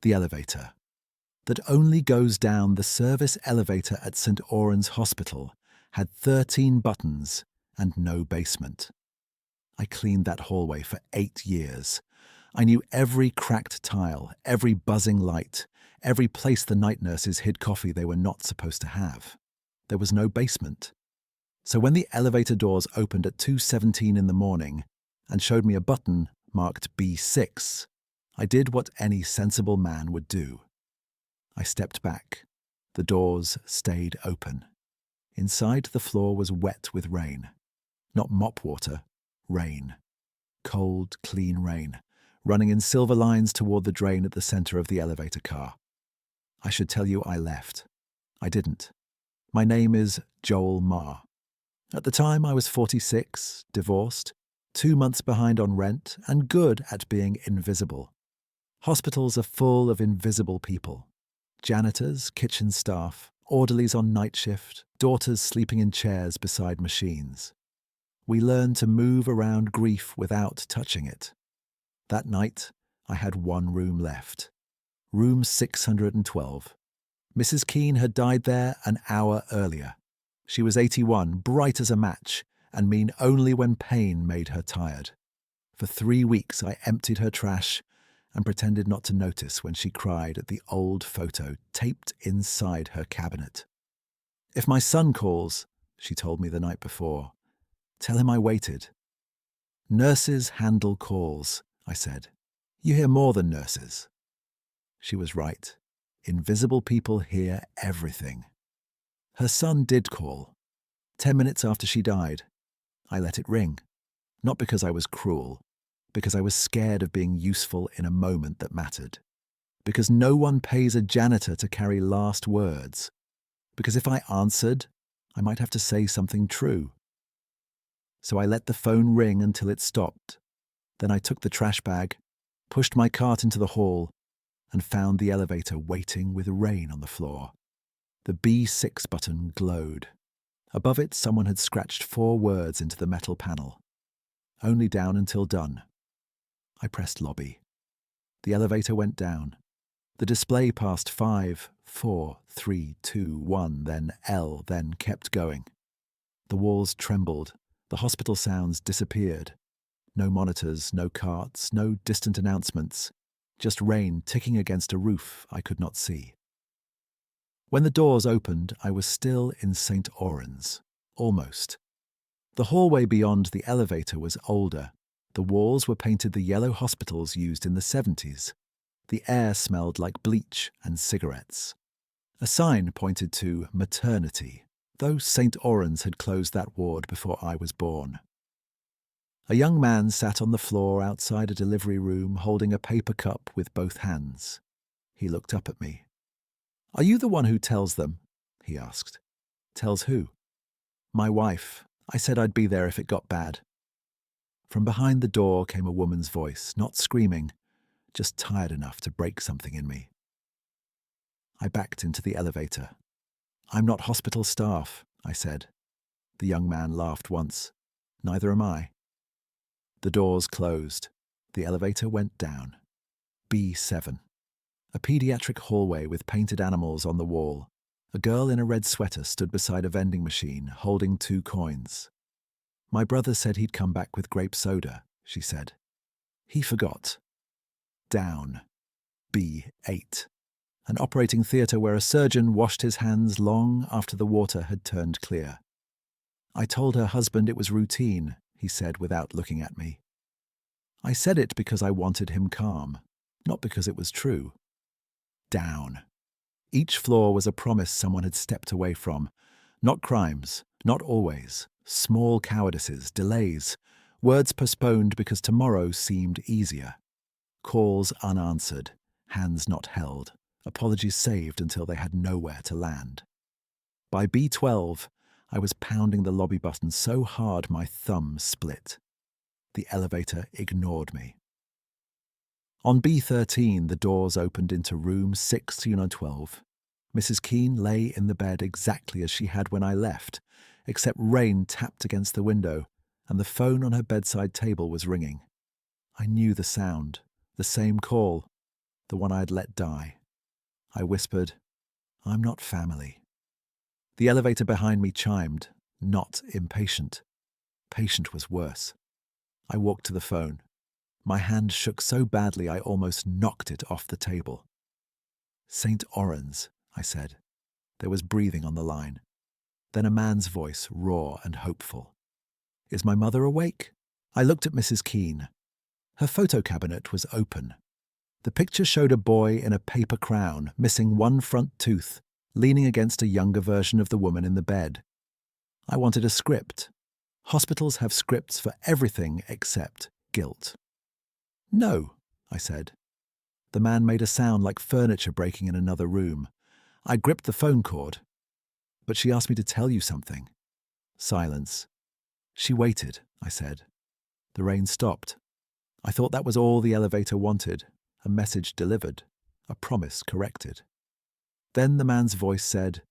The elevator. That only goes down the service elevator at St. Oran's Hospital had 13 buttons and no basement. I cleaned that hallway for 8 years. I knew every cracked tile, every buzzing light, every place the night nurses hid coffee they were not supposed to have. There was no basement. So when the elevator doors opened at 2:17 in the morning and showed me a button marked B6, I did what any sensible man would do. I stepped back. The doors stayed open. Inside, the floor was wet with rain. Not mop water, rain. Cold, clean rain, running in silver lines toward the drain at the center of the elevator car. I should tell you I left. I didn't. My name is Joel Marr. At the time, I was 46, divorced, 2 months behind on rent, and good at being invisible. Hospitals are full of invisible people. Janitors, kitchen staff, orderlies on night shift, daughters sleeping in chairs beside machines. We learn to move around grief without touching it. That night, I had one room left. Room 612. Mrs. Keene had died there an hour earlier. She was 81, bright as a match, and mean only when pain made her tired. For 3 weeks I emptied her trash and pretended not to notice when she cried at the old photo taped inside her cabinet. "If my son calls," she told me the night before, "tell him I waited." "Nurses handle calls," I said. "You hear more than nurses." She was right. Invisible people hear everything. Her son did call. 10 minutes after she died, I let it ring. Not because I was cruel, because I was scared of being useful in a moment that mattered. Because no one pays a janitor to carry last words. Because if I answered, I might have to say something true. So I let the phone ring until it stopped. Then I took the trash bag, pushed my cart into the hall, and found the elevator waiting with rain on the floor. The B6 button glowed. Above it, someone had scratched 4 words into the metal panel. Only down until done. I pressed lobby. The elevator went down. The display passed 5, 4, 3, 2, 1, then L, then kept going. The walls trembled. The hospital sounds disappeared. No monitors, no carts, no distant announcements. Just rain ticking against a roof I could not see. When the doors opened, I was still in St. Oran's. Almost. The hallway beyond the elevator was older. The walls were painted the yellow hospitals used in the 70s. The air smelled like bleach and cigarettes. A sign pointed to maternity, though St. Oran's had closed that ward before I was born. A young man sat on the floor outside a delivery room holding a paper cup with both hands. He looked up at me. "Are you the one who tells them?" he asked. "Tells who?" "My wife. I said I'd be there if it got bad." From behind the door came a woman's voice, not screaming, just tired enough to break something in me. I backed into the elevator. "I'm not hospital staff," I said. The young man laughed once. "Neither am I." The doors closed. The elevator went down. B7. A pediatric hallway with painted animals on the wall. A girl in a red sweater stood beside a vending machine, holding 2 coins. "My brother said he'd come back with grape soda," she said. "He forgot." Down. B8. An operating theatre where a surgeon washed his hands long after the water had turned clear. "I told her husband it was routine," he said without looking at me. I said it because I wanted him calm, not because it was true. Down. Each floor was a promise someone had stepped away from. Not crimes, not always. Small cowardices, delays, words postponed because tomorrow seemed easier. Calls unanswered, hands not held, apologies saved until they had nowhere to land. By B12, I was pounding the lobby button so hard my thumb split. The elevator ignored me. On B13, the doors opened into room 612. Mrs. Keene lay in the bed exactly as she had when I left, except rain tapped against the window, and the phone on her bedside table was ringing. I knew the sound, the same call. the one I'd let die. I whispered, "I'm not family." The elevator behind me chimed, not impatient. Patient was worse. I walked to the phone. My hand shook so badly I almost knocked it off the table. "St. Orens," I said. There was breathing on the line. Then a man's voice, raw and hopeful. "Is my mother awake?" I looked at Mrs. Keene. Her photo cabinet was open. The picture showed a boy in a paper crown, missing one front tooth, leaning against a younger version of the woman in the bed. I wanted a script. Hospitals have scripts for everything except guilt. "No," I said. The man made a sound like furniture breaking in another room. I gripped the phone cord. "But she asked me to tell you something." Silence. "She waited," I said. The rain stopped. I thought that was all the elevator wanted, a message delivered, a promise corrected. Then the man's voice said,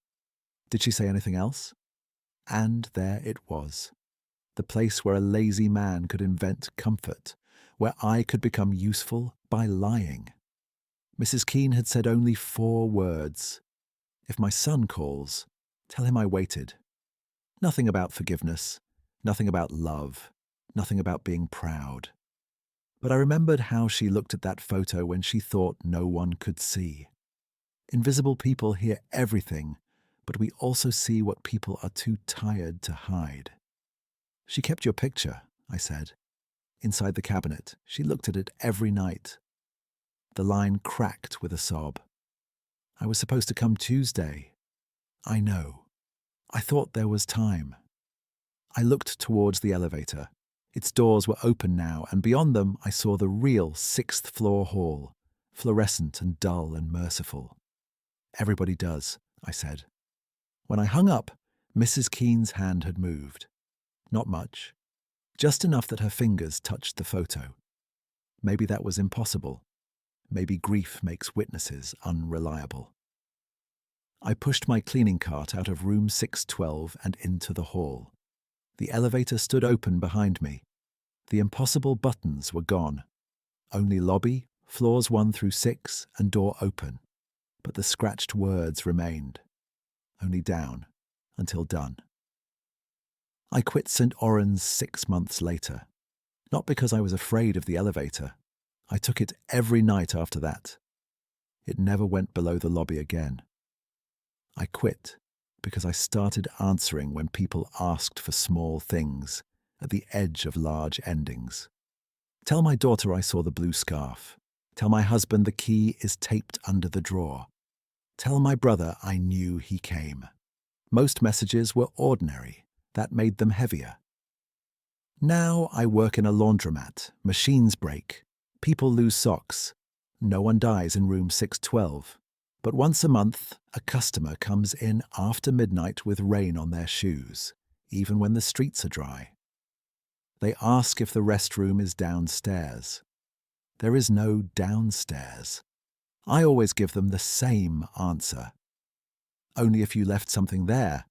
"Did she say anything else?" And there it was, the place where a lazy man could invent comfort, where I could become useful by lying. Mrs. Keene had said only 4 words. "If my son calls, tell him I waited." Nothing about forgiveness, nothing about love, nothing about being proud. But I remembered how she looked at that photo when she thought no one could see. Invisible people hear everything, but we also see what people are too tired to hide. "She kept your picture," I said. Inside the cabinet, she looked at it every night. The line cracked with a sob. "I was supposed to come Tuesday." "I know. I thought there was time." I looked towards the elevator. Its doors were open now, and beyond them I saw the real 6th-floor hall, fluorescent and dull and merciful. "Everybody does," I said. When I hung up, Mrs. Keene's hand had moved. Not much. Just enough that her fingers touched the photo. Maybe that was impossible. Maybe grief makes witnesses unreliable. I pushed my cleaning cart out of room 612 and into the hall. The elevator stood open behind me. The impossible buttons were gone. Only lobby, floors 1 through 6, and door open. But the scratched words remained. Only down, until done. I quit St. Orens 6 months later. Not because I was afraid of the elevator. I took it every night after that. It never went below the lobby again. I quit because I started answering when people asked for small things, at the edge of large endings. Tell my daughter I saw the blue scarf. Tell my husband the key is taped under the drawer. Tell my brother I knew he came. Most messages were ordinary. That made them heavier. Now I work in a laundromat. Machines break. People lose socks. No one dies in room 612. But once a month, a customer comes in after midnight with rain on their shoes, even when the streets are dry. They ask if the restroom is downstairs. There is no downstairs. I always give them the same answer. "Only if you left something there,"